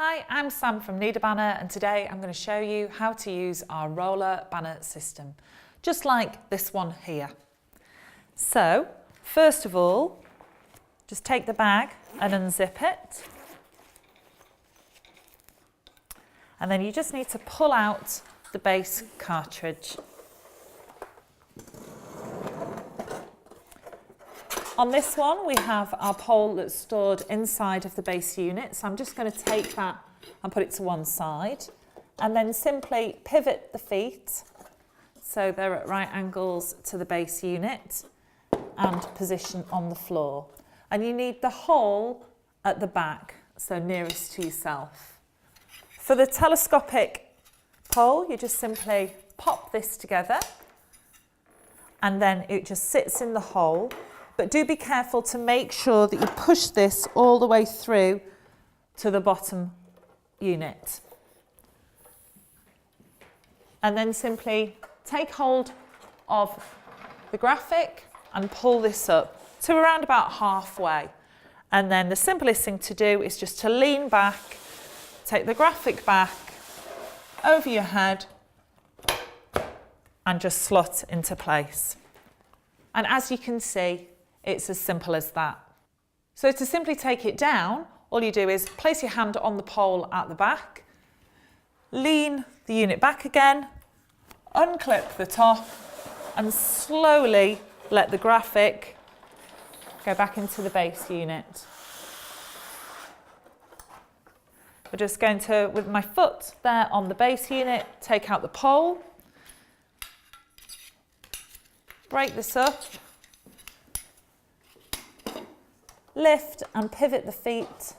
Hi, I'm Sam from NeedABanner, and today I'm going to show you how to use our roller banner system, just like this one here. So, first of all, just take the bag and unzip it. And then you just need to pull out the base cartridge. On this one, we have our pole that's stored inside of the base unit. So I'm just going to take that and put it to one side and then simply pivot the feet so they're at right angles to the base unit and position on the floor. And you need the hole at the back, so nearest to yourself. For the telescopic pole, you just simply pop this together and then it just sits in the hole. But do be careful to make sure that you push this all the way through to the bottom unit. And then simply take hold of the graphic and pull this up to around about halfway. And then the simplest thing to do is just to lean back, take the graphic back over your head and just slot into place. And as you can see, it's as simple as that. So to simply take it down, all you do is place your hand on the pole at the back, lean the unit back again, unclip the top and slowly let the graphic go back into the base unit. We're just going to, with my foot there on the base unit, take out the pole, break this up, lift and pivot the feet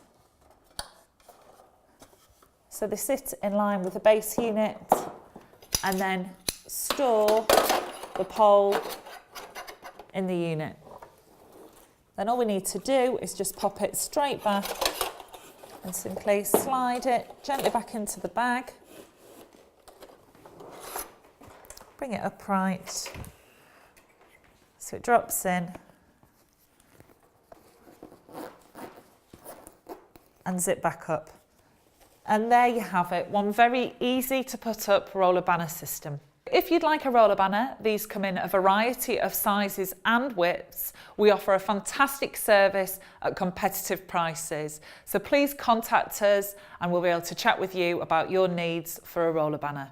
so they sit in line with the base unit, and then store the pole in the unit. Then all we need to do is just pop it straight back and simply slide it gently back into the bag, bring it upright so it drops in, and zip back up. And there you have it, one very easy to put up roller banner system. If you'd like a roller banner, these come in a variety of sizes and widths. We offer a fantastic service at competitive prices. So please contact us and we'll be able to chat with you about your needs for a roller banner.